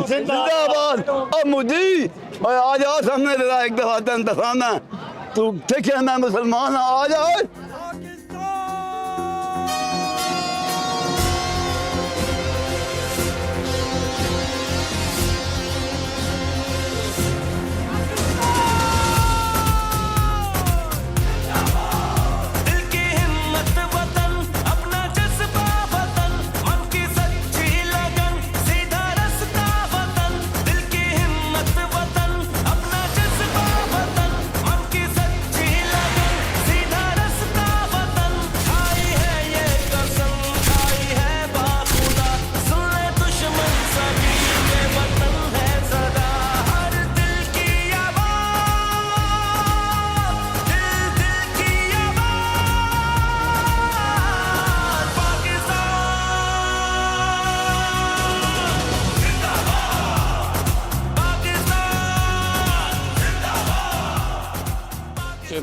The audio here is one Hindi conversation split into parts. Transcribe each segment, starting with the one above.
जिंदाबाद। अब मुझे आ जाओ सामने तेरा एक दफा इंतखाब है, तू ठीक है मैं मुसलमान आ जाओ।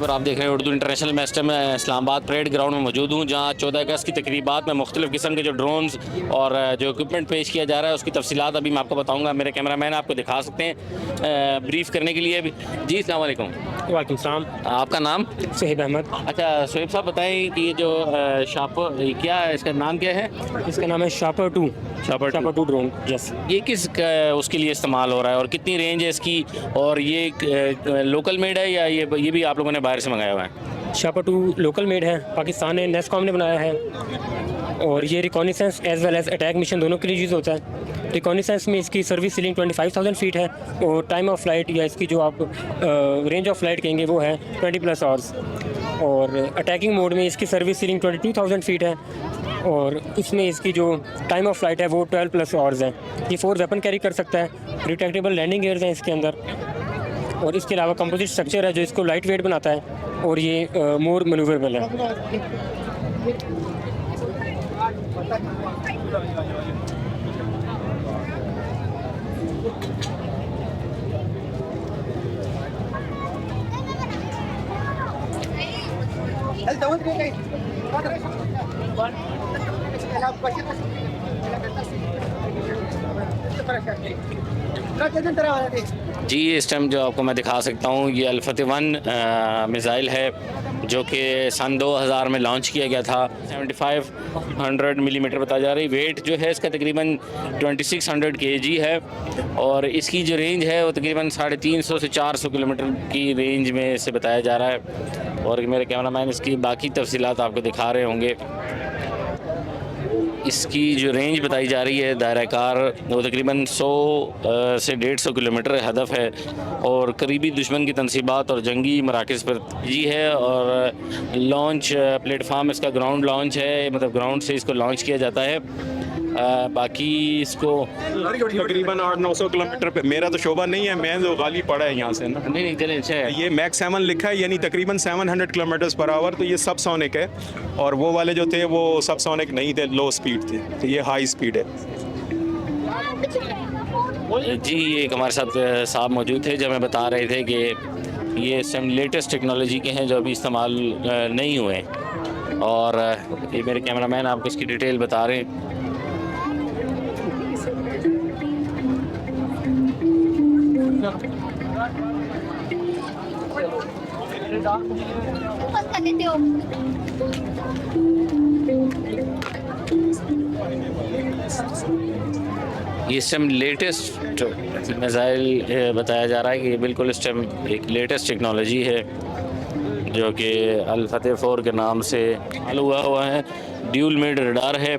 पर आप देख रहे हैं उर्दू इंटरनेशनल मैच में इस्लामाबाद परेड ग्राउंड में मौजूद हूँ, जहाँ 14 अगस्त की तकरीबात में मुख्तलिफ़ किस्म के जो ड्रोन्स और जो इक्विपमेंट पेश किया जा रहा है उसकी तफसीलात अभी मैं आपको बताऊँगा। मेरे कैमरामैन आपको दिखा सकते हैं ब्रीफ़ करने के लिए। जी अस्सलाम वालेकुम। वालेकुम सलाम। आपका नाम? सुहेब अहमद। अच्छा सुहेब साहब बताएं कि ये जो शापर क्या है, इसका नाम क्या है? इसका नाम है शापर 2। शापर 2 ड्रोन। यस। ये किस उसके लिए इस्तेमाल हो रहा है और कितनी रेंज है इसकी, और ये लोकल मेड है या ये भी आप लोगों ने बाहर से मंगाया हुआ है? शापर 2 लोकल मेड है, पाकिस्तान ने नेस्कॉम ने बनाया है, और ये reconnaissance as well as attack mission दोनों के लिए यूज़ होता है। रिकॉनिसेंस में इसकी सर्विस सीलिंग 25,000 फीट है, और टाइम ऑफ फ्लाइट या इसकी जो आप रेंज ऑफ फ्लाइट कहेंगे वो है 20+ आवर्स। और अटैकिंग मोड में इसकी सर्विस सीलिंग 22,000 फीट है, और इसमें इसकी जो टाइम ऑफ फ्लाइट है वो 12+ आवर्स है। ये 4 वेपन कैरी कर सकता है। रिट्रैक्टेबल लैंडिंग गियर्स हैं इसके अंदर, और इसके अलावा कंपोजिट स्ट्रक्चर है जो इसको लाइट वेट बनाता है, और ये मोर मैन्यूवरेबल है। जी इस टाइम जो आपको मैं दिखा सकता हूँ ये अल-फतेह-1 मिज़ाइल है, जो कि सन 2000 में लॉन्च किया गया था। 7500 मिलीमीटर बताई जा रही। वेट जो है इसका तकरीबन 2600 kg है, और इसकी जो रेंज है वो तकरीबन 350 से 400 किलोमीटर की रेंज में से बताया जा रहा है। और मेरे कैमरामैन इसकी बाकी तफसीलात आपको दिखा रहे होंगे। इसकी जो रेंज बताई जा रही है दायरा कार वो तकरीबन 100 से 150 किलोमीटर हदफ है, और करीबी दुश्मन की तनसीबात और जंगी मराकज़ पर जी है। और लॉन्च प्लेटफार्म इसका ग्राउंड लॉन्च है, मतलब ग्राउंड से इसको लॉन्च किया जाता है। बाकी इसको तकरीबन 800-900 किलोमीटर पे, मेरा तो शोभा नहीं है, मैं तो गाली पड़ा है यहाँ से ना। नहीं चले अच्छा है। ये मैक 7 लिखा है, यानी तकरीबन 700 किलोमीटर पर आवर, तो ये सब सोनिक है, और वो वाले जो थे वो सब सोनिक नहीं थे, लो स्पीड थे, तो ये हाई स्पीड है। जी एक हमारे साथ साहब मौजूद थे जो हमें बता रहे थे कि ये सब लेटेस्ट टेक्नोलॉजी के हैं जो अभी इस्तेमाल नहीं हुए, और ये मेरे कैमरामैन आपको इसकी डिटेल बता रहे हैं। इस टाइम लेटेस्ट मिसाइल बताया जा रहा है कि ये बिल्कुल इस टाइम एक लेटेस्ट टेक्नोलॉजी है जो कि अल-फतेह-4 के नाम से चालू हुआ है। ड्यूल मेड रडार है।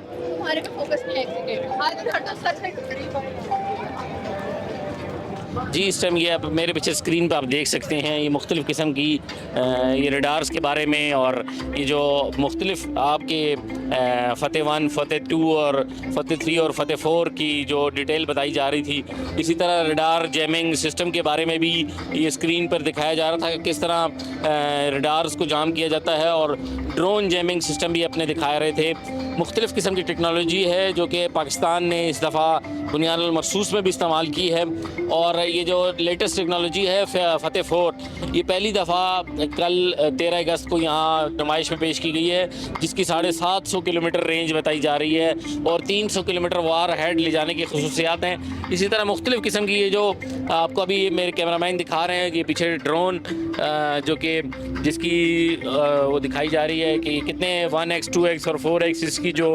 जी इस टाइम ये आप मेरे पीछे स्क्रीन पर आप देख सकते हैं ये मुख्तलिफ़ किस्म की ये रडार्स के बारे में, और ये जो मुख्तलिफ़ आपके फ़तेह-1, फ़तेह-2 और फ़तेह-3 और फ़तेह-4 की जो डिटेल बताई जा रही थी, इसी तरह रडार जैमिंग सिस्टम के बारे में भी ये स्क्रीन पर दिखाया जा रहा था कि किस तरह रडार्स को जाम किया जाता है, और ड्रोन जैमिंग सिस्टम भी अपने दिखा रहे थे। मुख्तलिफ़ किस्म की टेक्नोलॉजी है जो कि पाकिस्तान ने इस दफ़ा बुनियाद मखसूस में भी इस्तेमाल की है। और ये जो लेटेस्ट टेक्नोलॉजी है फ़तेह-4, ये पहली दफ़ा कल 13 अगस्त को यहाँ नुमाइश में पेश की गई है, जिसकी 750 300 किलोमीटर रेंज बताई जा रही है और 300 किलोमीटर वार हेड ले जाने की खसूसियात हैं। इसी तरह मुख्तलिफ़ किस्म की ये जो आपको अभी मेरे कैमरामैन दिखा रहे हैं कि पीछे ड्रोन जो कि जिसकी वो दिखाई जा रही है कि कितने 1x 2x और 4x इसकी जो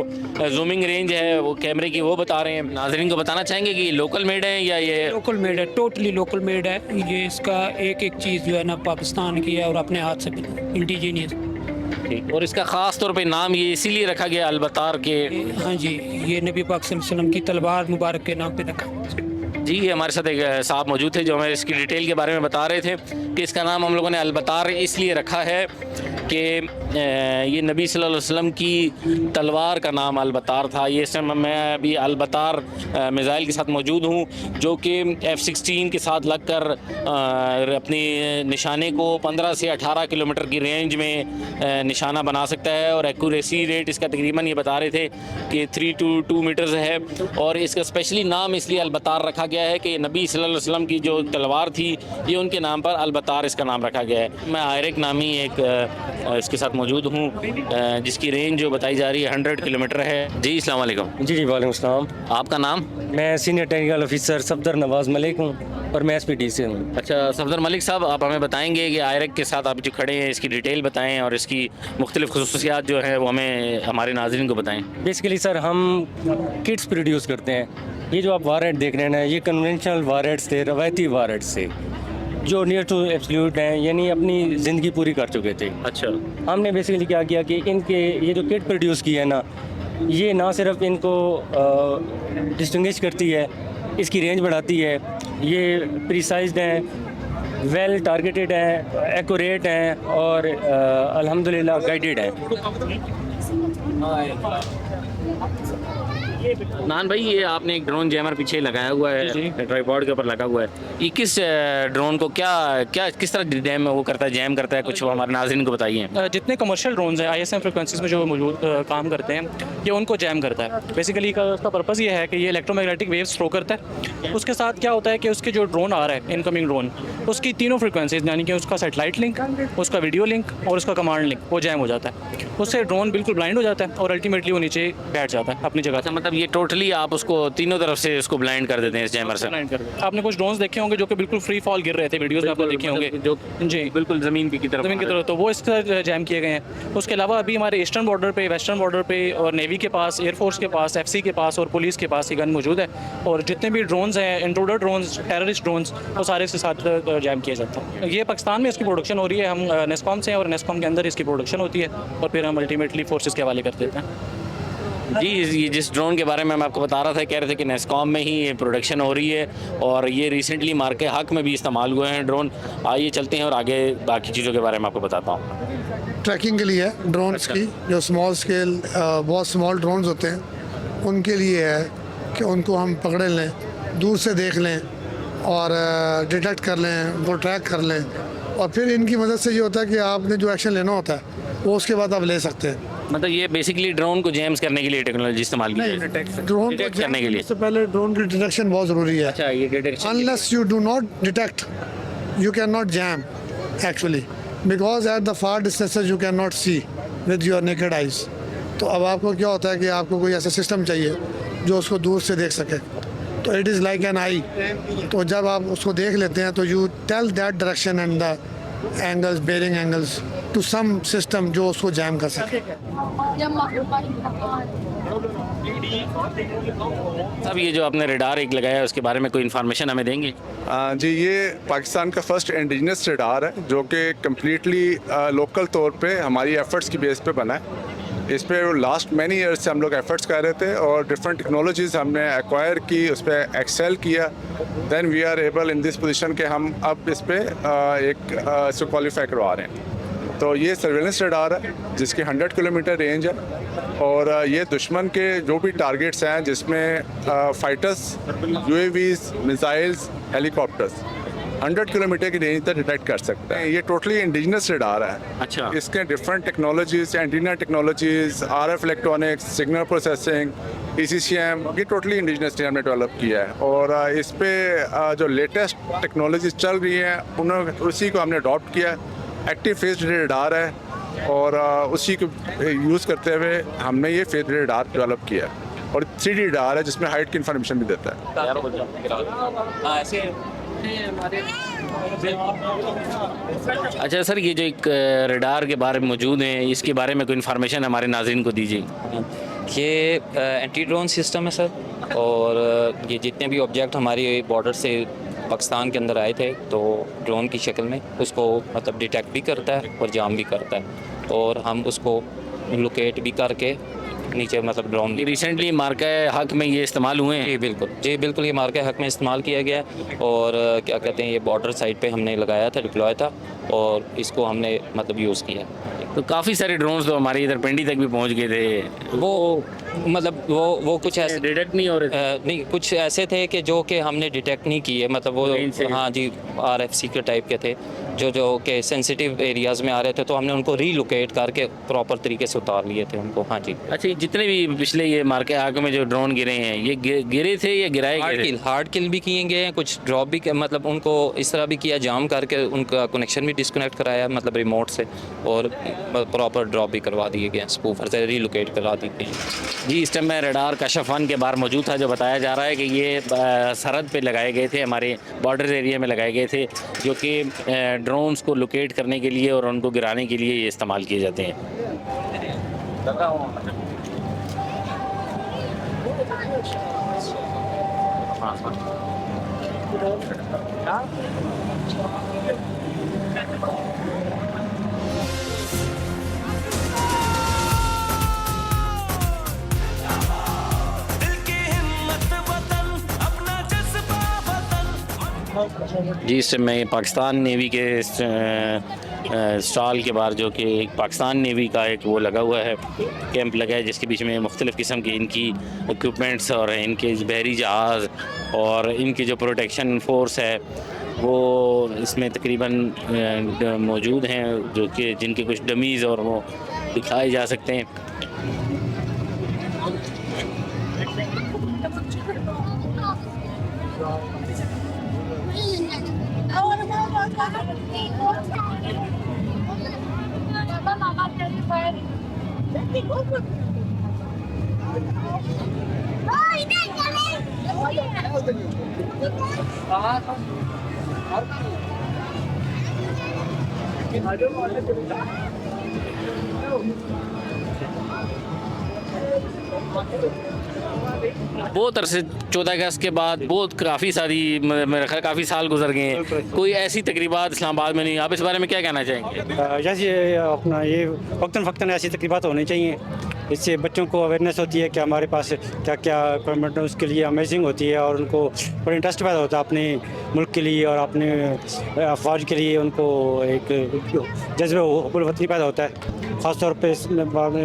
जूमिंग रेंज है वो कैमरे की वो बता रहे हैं। नाज़रीन को बताना चाहेंगे कि लोकल मेड है या ये लोकल मेड है, टोटली लोकल मेड है। ये इसका एक एक चीज़ जो है ना पाकिस्तान की है और अपने हाथ से इंडिजीनियस। और इसका ख़ास तौर पे नाम ये इसीलिए रखा गया अलबतार के। हाँ जी, ये नबी पाक सल्लल्लाहु अलैहि वसल्लम की तलवार मुबारक के नाम पे रखा। जी हमारे साथ एक साहब मौजूद थे जो हमें इसकी डिटेल के बारे में बता रहे थे कि इसका नाम हम लोगों ने अलबतार इसलिए रखा है कि ये नबी सल्लल्लाहु अलैहि वसल्लम की तलवार का नाम अलबतार था। ये इस समय मैं अभी अलबतार मिज़ाइल के साथ मौजूद हूँ जो कि F-16 के साथ लगकर अपनी निशाने को 15 से 18 किलोमीटर की रेंज में निशाना बना सकता है और एक्यूरेसी रेट इसका तकरीबन ये बता रहे थे कि 3 to 2 मीटर्स है। और इसका स्पेशली नाम इसलिए अलबतार रखा गया है कि नबी सल्लल्लाहु अलैहि वसल्लम की जो तलवार थी ये उनके नाम पर अलबतार इसका नाम रखा गया है। मैं आयरक नामी एक इसके साथ मौजूद हूँ जिसकी रेंज जो बताई जा रही है 100 किलोमीटर है। जी अस्सलाम वालेकुम। जी वालेकुम अस्सलाम। आपका नाम? मैं सीनियर टेक्निकल ऑफिसर सफदर नवाज़ मलिक हूँ और मैं SPD से हूँ। अच्छा सफदर मलिक साहब, आप हमें बताएंगे कि आयरक के साथ आप जो खड़े हैं इसकी डिटेल बताएं और इसकी मुख्तलिफ़ खसूसियात जो हैं वो हमें हमारे नाज़रीन को बताएं। बेसिकली सर हम किट्स प्रोड्यूस करते हैं। ये जो आप वारहेड देख रहे हैं ना, ये कन्वेंशनल वारहेड्स थे, रवायती वारहेड्स से जो नियर टू एब्सोल्यूट हैं, यानी अपनी ज़िंदगी पूरी कर चुके थे। अच्छा, हमने बेसिकली क्या किया कि इनके ये जो किट प्रोड्यूस की है ना, ये ना सिर्फ इनको डिस्टिंग्विश करती है, इसकी रेंज बढ़ाती है, ये प्रिसाइज्ड हैं, वेल टारगेटेड हैं, एक्यूरेट हैं और अल्हम्दुलिल्लाह गाइडेड हैं। नान भाई, ये आपने एक ड्रोन जैमर पीछे लगाया हुआ है, ट्राइपॉड के ऊपर लगा हुआ है। ये किस ड्रोन को किस तरह जैम वो करता है, जैम करता है, कुछ हमारे नाज़रीन को बताइए। जितने कमर्शियल ड्रोन्स हैं ISM फ्रिक्वेंसीज में जो मौजूद काम करते हैं, ये उनको जैम करता है। बेसिकली उसका पर्पज़ ये है कि ये इलेक्ट्रोमैग्नेटिक वेव्स थ्रो करता है। उसके साथ क्या होता है कि उसके जो ड्रोन आ रहा है, इनकमिंग ड्रोन, उसकी तीनों फ्रिक्वेंसीज यानी कि उसका सैटेलाइट लिंक, उसका वीडियो लिंक और उसका कमांड लिंक वो जैम हो जाता है। उससे ड्रोन बिल्कुल ब्लाइंड हो जाता है और अल्टीमेटली वो नीचे बैठ जाता है अपनी जगह। मतलब ये टोटली आप उसको तीनों तरफ से उसको ब्लाइंड कर देते हैं इस जैमर से। आपने कुछ ड्रोन्स देखे होंगे जो कि बिल्कुल फ्री फॉल गिर रहे थे, वीडियोस में आपने देखे होंगे जो जी बिल्कुल ज़मीन की तरफ, तो वो इस तरह जैम किए गए हैं। उसके अलावा अभी हमारे ईस्टर्न बॉर्डर पे, वेस्टर्न बॉर्डर पे और नेवी के पास, एयरफोर्स के पास, FC के पास और पुलिस के पास ये गन मौजूद है। और जितने भी ड्रोन्स हैं, इंट्रूडर ड्रोन्स, टेररिस्ट ड्रोन्स, वो सारे के साथ जैम किया जाता है। ये पाकिस्तान में इसकी प्रोडक्शन हो रही है, हम नेस्कॉम से हैं और नेस्कॉम के अंदर इसकी प्रोडक्शन होती है और फिर हम अल्टीमेटली फोर्सेस के हवाले कर देते हैं। जी, ये जिस ड्रोन के बारे में मैं आपको बता रहा था, कह रहे थे कि नेस्कॉम में ही ये प्रोडक्शन हो रही है और ये रिसेंटली मार्के हक में भी इस्तेमाल हुए हैं ड्रोन। आइए चलते हैं और आगे बाकी चीज़ों के बारे में आपको बताता हूँ। ट्रैकिंग के लिए ड्रोन्स की जो स्मॉल स्केल बहुत स्मॉल ड्रोन्स होते हैं उनके लिए है कि उनको हम पकड़ लें, दूर से देख लें और डिटेक्ट कर लें, उनको ट्रैक कर लें और फिर इनकी मदद से ये होता है कि आपने जो एक्शन लेना होता है वो उसके बाद आप ले सकते हैं। मतलब ये बेसिकली ड्रोन को जैम्स करने के लिए टेक्नोलॉजी इस्तेमाल की है, ड्रोन को डिटेक्ट करने के लिए। सबसे पहले ड्रोन की डिटेक्शन बहुत ज़रूरी है। अच्छा, ये detection Unless you do not detect, you cannot jam actually, because at the far distances you cannot see with your naked eyes. तो अब आपको क्या होता है कि आपको कोई ऐसा सिस्टम चाहिए जो उसको दूर से देख सके, तो it is like an eye. तो जब आप उसको देख लेते हैं तो you tell that direction and the angles, bearing angles to some system जो उसको जैम कर सके। अब ये जो आपने रेडार एक लगाया है उसके बारे में कोई इन्फॉर्मेशन हमें देंगे? जी, ये पाकिस्तान का फर्स्ट इंडिजिनस रेडार है जो कि कम्प्लीटली लोकल तौर पे हमारी एफर्ट्स की बेस पे बना है। इस पर लास्ट मैनी ईयर्स से हम लोग एफर्ट्स कर रहे थे और डिफरेंट टेक्नोलॉजीज़ हमने एक्वायर की, उस पर एक्सेल किया। Then we are able in this position के हम अब इस पर इसको क्वालिफाई करवा रहे हैं। तो ये सर्वेलेंस रेडार है जिसकी 100 किलोमीटर रेंज है और ये दुश्मन के जो भी टारगेट्स हैं जिसमें fighters, UAVs, missiles, helicopters 100 kilometre की रेंज तक डिटेक्ट कर सकते हैं। ये टोटली इंडिजिनस रेडार है। अच्छा, इसके different technologies, antenna technologies, RF electronics, signal processing, ECCM, ये टोटली इंडिजिनस हमने डेवलप किया है। और इस पर जो लेटेस्ट टेक्नोलॉजीज चल रही हैं उसी को हमने अडॉप्ट किया है। एक्टिव फेज रेडार है और उसी को यूज़ करते हुए हमने ये फेस रेडार डेवलप किया है और 3D रेडार है जिसमें हाइट की इन्फॉर्मेशन भी देता है। अच्छा सर, ये जो एक रडार के बारे में मौजूद है, इसके बारे में कोई इन्फॉर्मेशन हमारे नाज़रीन को दीजिए। ये एंटी ड्रोन सिस्टम है सर, और ये जितने भी ऑब्जेक्ट हमारी बॉर्डर से पाकिस्तान के अंदर आए थे तो ड्रोन की शक्ल में उसको मतलब डिटेक्ट भी करता है और जाम भी करता है, और हम उसको लोकेट भी करके नीचे मतलब ड्रोन। रिसेंटली मार्का हक में ये इस्तेमाल हुए हैं? जी बिल्कुल ये मार्का हक में इस्तेमाल किया गया है, और क्या कहते हैं ये बॉर्डर साइड पे हमने लगाया था, डिप्लॉय था, और इसको हमने मतलब यूज़ किया। तो काफ़ी सारे ड्रोन्स तो हमारे इधर पिंडी तक भी पहुंच गए थे, वो मतलब वो कुछ ऐसे डिटेक्ट नहीं हो रहे नहीं, कुछ ऐसे थे कि जो कि हमने डिटेक्ट नहीं किए, मतलब वो हाँ जी RFC के टाइप के थे जो कि सेंसिटिव एरियाज़ में आ रहे थे, तो हमने उनको रीलोकेट करके प्रॉपर तरीके से उतार लिए थे उनको। हाँ जी। अच्छा, जितने भी पिछले ये मार्के हक में जो ड्रोन गिरे हैं, ये गिरे थे या गिराए गए? हार्ड किल भी किए गए हैं, कुछ ड्रॉप भी मतलब उनको इस तरह भी किया, जाम करके उनका कनेक्शन भी डिस्कनेक्ट कराया मतलब रिमोट से, और प्रॉपर ड्रॉप भी करवा दिए गए, स्पूफर से रीलोकेट करा दिए गए। जी, इस टाइम में रडार कशफ वन के बाहर मौजूद था, जो बताया जा रहा है कि ये सरहद पे लगाए गए थे, हमारे बॉर्डर एरिया में लगाए गए थे, जो कि ड्रोन्स को लोकेट करने के लिए और उनको गिराने के लिए ये इस्तेमाल किए जाते हैं। जी, इस समय पाकिस्तान नेवी के स्टॉल के बाहर, जो कि एक पाकिस्तान नेवी का एक वो लगा हुआ है, कैंप लगा है, जिसके बीच में मुख्तलिफ़ किस्म की इनकी इक्विपमेंट्स और इनके बहरी जहाज़ और इनकी जो प्रोटेक्शन फोर्स है वो इसमें तकरीबन मौजूद हैं, जो कि जिनके कुछ डमीज़ और वो दिखाए जा सकते हैं। बहुत अरसे 14 अगस्त के बाद बहुत काफ़ी सारी मेरे ख्याल काफ़ी साल गुजर गए हैं, कोई ऐसी तकरीबात इस्लामाबाद में नहीं। आप इस बारे में क्या कहना चाहेंगे? जैसे अपना ये वक्तन फ़क्तन ऐसी तकरीबात होनी चाहिए, इससे बच्चों को अवेयरनेस होती है कि हमारे पास क्या क्या इक्विपमेंट है, उसके लिए अमेजिंग होती है और उनको बड़ा इंटरेस्ट पैदा होता है अपने मुल्क के लिए और अपने अफवाज के लिए, उनको एक जज्बा वतनी पैदा होता है। ख़ास तौर पे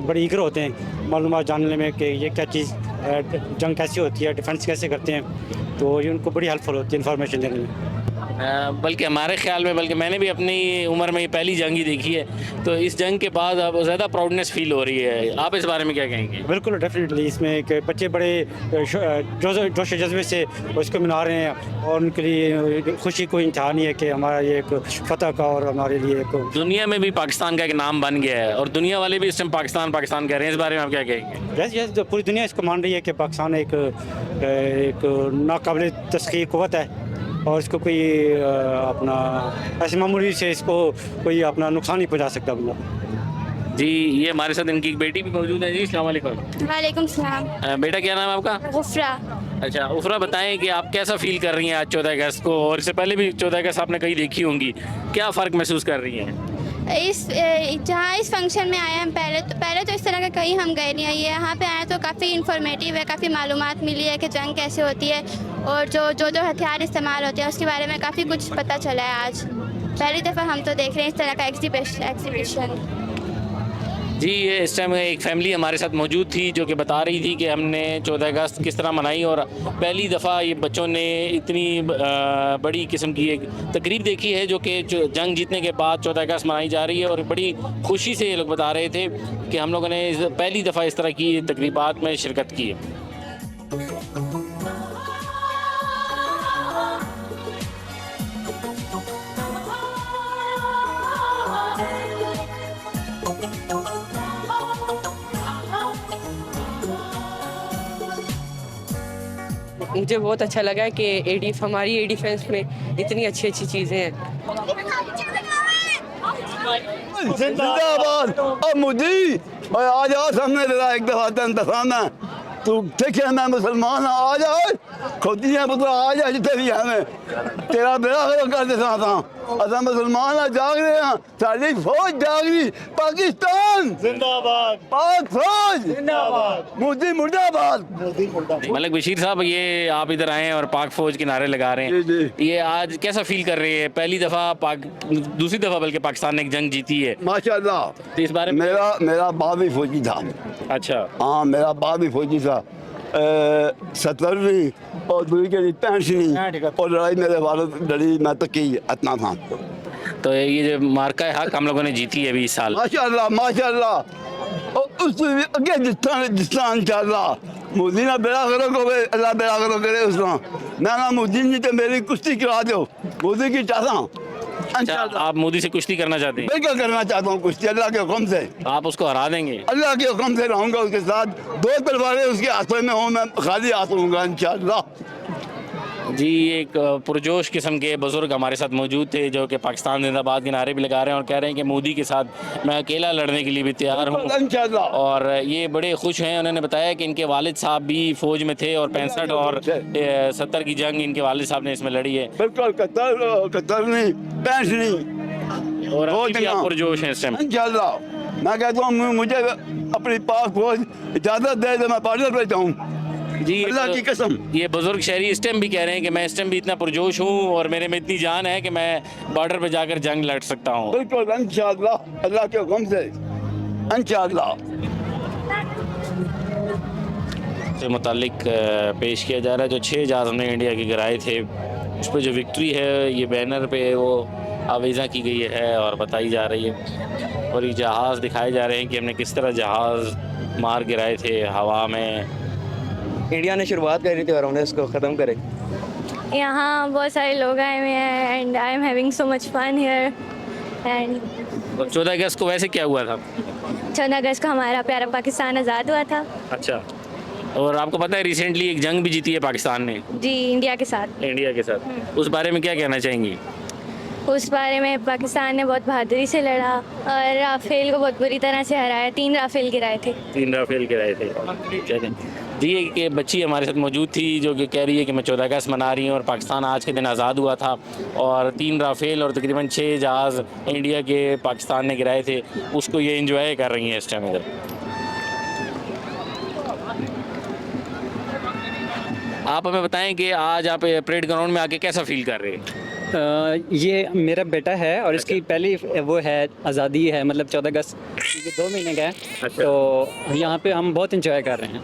बड़े ईगर होते हैं मालूमात जानने में कि ये क्या चीज़ जंग कैसी होती है, डिफेंस कैसे करते हैं, तो ये उनको बड़ी हेल्पफुल होती है इन्फॉर्मेशन देने में। बल्कि हमारे ख्याल में, बल्कि मैंने भी अपनी उम्र में ये पहली जंग ही देखी है, तो इस जंग के बाद अब ज़्यादा प्राउडनेस फील हो रही है। आप इस बारे में क्या कहेंगे? बिल्कुल डेफिनेटली, इसमें एक बच्चे बड़े जोश जज्बे से उसको मना रहे हैं और उनके लिए खुशी कोई इंतहा नहीं है कि हमारा ये एक फतह का और हमारे लिए एक दुनिया में भी पाकिस्तान का एक नाम बन गया है और दुनिया वाले भी इस टाइम पाकिस्तान पाकिस्तान कह रहे हैं। इस बारे में आप क्या कहेंगे? यस तो पूरी दुनिया इसको मान रही है कि पाकिस्तान एक नाकाबिल तस्खीर क़ुव्वत है और इसको कोई अपना ऐसे मामूली से इसको कोई अपना नुकसान नहीं पहुंचा सकता बंदा। जी, ये हमारे साथ इनकी एक बेटी भी मौजूद है। जी, अस्सलाम वालेकुम। वालेकुम सलाम। बेटा, क्या नाम है आपका? गुफ्रा। अच्छा, उफ्रा, बताएं कि आप कैसा फील कर रही हैं आज 14 अगस्त को, और इससे पहले भी 14 अगस्त आपने कहीं देखी होंगी, क्या फ़र्क महसूस कर रही हैं? जहाँ इस फंक्शन में आए हम पहले तो इस तरह का कहीं हम गए नहीं है, यहाँ पे आए तो काफ़ी इन्फॉर्मेटिव है, काफ़ी मालूमात मिली है कि जंग कैसे होती है और जो हथियार इस्तेमाल होते हैं उसके बारे में काफ़ी कुछ पता चला है। आज पहली दफ़ा हम तो देख रहे हैं इस तरह का एग्जीबिशन। जी, ये इस टाइम एक फैमिली हमारे साथ मौजूद थी जो कि बता रही थी कि हमने 14 अगस्त किस तरह मनाई और पहली दफ़ा ये बच्चों ने इतनी बड़ी किस्म की एक तकरीब देखी है जो कि जंग जीतने के बाद 14 अगस्त मनाई जा रही है, और बड़ी खुशी से ये लोग बता रहे थे कि हम लोगों ने पहली दफ़ा इस तरह की तकरीबात में शिरकत की है। मुझे बहुत अच्छा लगा कि एडी हमारी एयर डिफेंस में इतनी अच्छी अच्छी चीज़ें हैं। जिंदाबाद अब मोदी और आ जाओ सामने तेरा एक दफा दफा में तू देखे मैं मुसलमान आ जा खोदियां पुत्र आ जा जितने भी हैं तेरा बेड़ा खड़ा कर देता था असा मुसलमान जाग रहे हैं साड़ी फौज जाग रही पाकिस्तान जिंदाबाद पाक फौज जिंदाबाद मोदी मुर्दाबाद मलिक बशीर साहब, ये आप इधर आए हैं और पाक फौज के नारे लगा रहे हैं, ये आज कैसा फील कर रहे हैं? पहली दफा दूसरी दफा बल्कि पाकिस्तान ने एक जंग जीती है माशाल्लाह। तो इस बारे में मेरा बाप भी फौजी था। अच्छा, हाँ मेरा बाप भी फौजी था 70वीं और दूरी के लिए 65वीं और लड़ाई मेरे वालिद लड़ी मैं तो की इतना था। तो ये जो मार्का हक हम लोगों ने जीती है अभी इस साल, माशाल्लाह माशाल्लाह। और उस अगे जितना इंशाल्लाह मोदी ना बेड़ा करो को अल्लाह बेड़ा करो करे उसना ना मोदी जी तो मेरी कुश्ती करा दो मोदी की चाहता हूँ। अच्छा, आप मोदी से कुश्ती करना चाहते हैं? बिल्कुल करना चाहता हूँ कुश्ती अल्लाह के हुक्म से। आप उसको हरा देंगे? अल्लाह के हुक्म से रहूँगा उसके साथ, 2 तलवारें उसके हाथों में हों, मैं खाली हाथ रहूँगा इंशाल्लाह। जी, एक पुरजोश किस्म के बुजुर्ग हमारे साथ मौजूद थे जो कि पाकिस्तान जिंदाबाद के नारे भी लगा रहे हैं और कह रहे हैं कि मोदी के साथ मैं अकेला लड़ने के लिए भी तैयार हूँ। और ये बड़े खुश हैं। उन्होंने बताया कि इनके वालिद साहब भी फ़ौज में थे और 65 और 70 की जंग इनके वालिद साहब ने इसमें लड़ी है। बिल्कुल 71 नहीं 65 नहीं और आप पुरजोश हैं इस टाइम? इंशाल्लाह मैं कहता हूँ मुझे अपनी पाक फौज इजाज़त दे तो मैं बॉर्डर पे जाऊँ जी, अल्लाह की कसम। ये बुजुर्ग शहरी इस टाइम भी कह रहे हैं कि मैं इस टाइम भी इतना पुरजोश हूँ और मेरे में इतनी जान है कि मैं बॉर्डर पे जाकर जंग लड़ सकता हूँ। बिल्कुल इंशाल्लाह अल्लाह के हुक्म से इंशाल्लाह। से मुतालिक पेश किया जा रहा है जो 6 जहाज़ हमने इंडिया के गिराए थे उस पर जो विक्ट्री है ये बैनर पे वो आवेज़ा की गई है और बताई जा रही है और ये जहाज़ दिखाए जा रहे हैं कि हमने किस तरह जहाज़ मार गिराए थे हवा में। इंडिया ने शुरुआत करी थी और हमने इसको ख़त्म करे। यहाँ बहुत सारे लोग आए हुए हैं and I am having so much fun here. And 14 अगस्त को वैसे क्या हुआ था? 14 अगस्त को हमारा प्यारा पाकिस्तान आज़ाद हुआ था। अच्छा, और आपको पता है रिसेंटली एक जंग भी जीती है पाकिस्तान ने? जी, इंडिया के साथ। इंडिया के साथ, उस बारे में क्या कहना चाहेंगी? उस बारे में पाकिस्तान ने बहुत बहादुरी से लड़ा और राफेल को बहुत बुरी तरह से हराया। 3 राफेल गिराए थे। 3 राफेल गिराए थे। जी, एक बच्ची हमारे साथ मौजूद थी जो कि कह रही है कि मैं 14 अगस्त मना रही हूँ और पाकिस्तान आज के दिन आज़ाद हुआ था और 3 राफेल और तकरीबन 6 जहाज़ इंडिया के पाकिस्तान ने गिराए थे, उसको ये इंजॉय कर रही हैं इस टाइम इधर। आप हमें बताएं कि आज आप परेड ग्राउंड में आके कैसा फील कर रहे हैं? ये मेरा बेटा है और इसकी पहली वो है आज़ादी है, मतलब 14 अगस्त ये 2 महीने का है। अच्छा। तो यहाँ पे हम बहुत इंजॉय कर रहे हैं।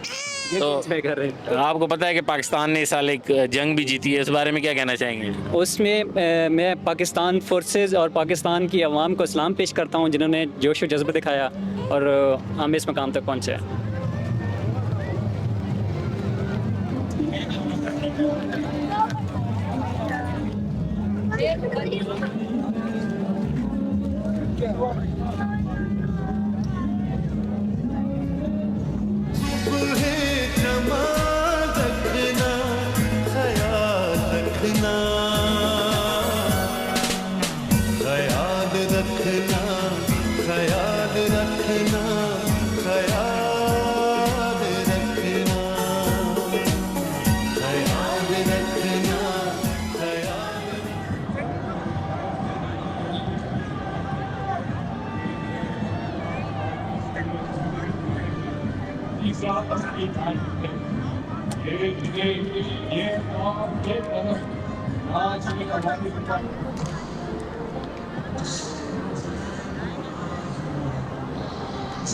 तो आपको पता है कि पाकिस्तान ने इस साल एक जंग भी जीती है, इस बारे में क्या कहना चाहेंगे? उसमें मैं पाकिस्तान फोर्सेस और पाकिस्तान की आवाम को सलाम पेश करता हूँ जिन्होंने जोश व जज्बा दिखाया और हम इस मकाम तक पहुँचे हैं।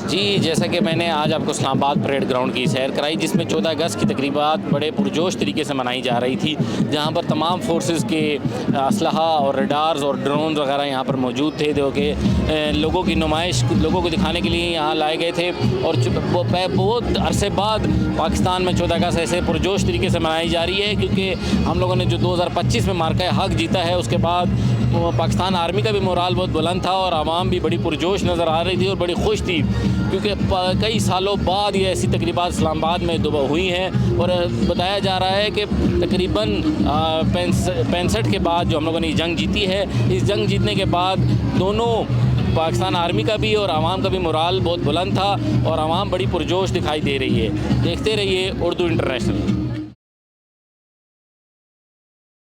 जी, जैसा कि मैंने आज आपको इस्लामाबाद परेड ग्राउंड की सैर कराई जिसमें 14 अगस्त की तकरीबात बड़े पुरजोश तरीके से मनाई जा रही थी, जहां पर तमाम फोर्सेस के असलहा और रडार्स और ड्रोन वगैरह यहां पर मौजूद थे जो कि लोगों की नुमाइश लोगों को दिखाने के लिए यहां लाए गए थे। और बहुत अरसे बाद पाकिस्तान में 14 अगस्त ऐसे पुरजोश तरीके से मनाई जा रही है क्योंकि हम लोगों ने जो 2025 में मार्का हक जीता है उसके बाद पाकिस्तान आर्मी का भी मोराल बहुत बुलंद था और आवाम भी बड़ी पुरजोश नज़र आ रही थी और बड़ी खुश थी, क्योंकि कई सालों बाद ये ऐसी तकरीबात इस्लामाबाद में हुई हैं। और बताया जा रहा है कि तकरीबन 65 के बाद जो हम लोगों ने ये जंग जीती है, इस जंग जीतने के बाद दोनों पाकिस्तान आर्मी का भी और आवाम का भी मोराल बहुत बुलंद था और आवाम बड़ी पुरजोश दिखाई दे रही है। देखते रहिए उर्दू इंटरनेशनल।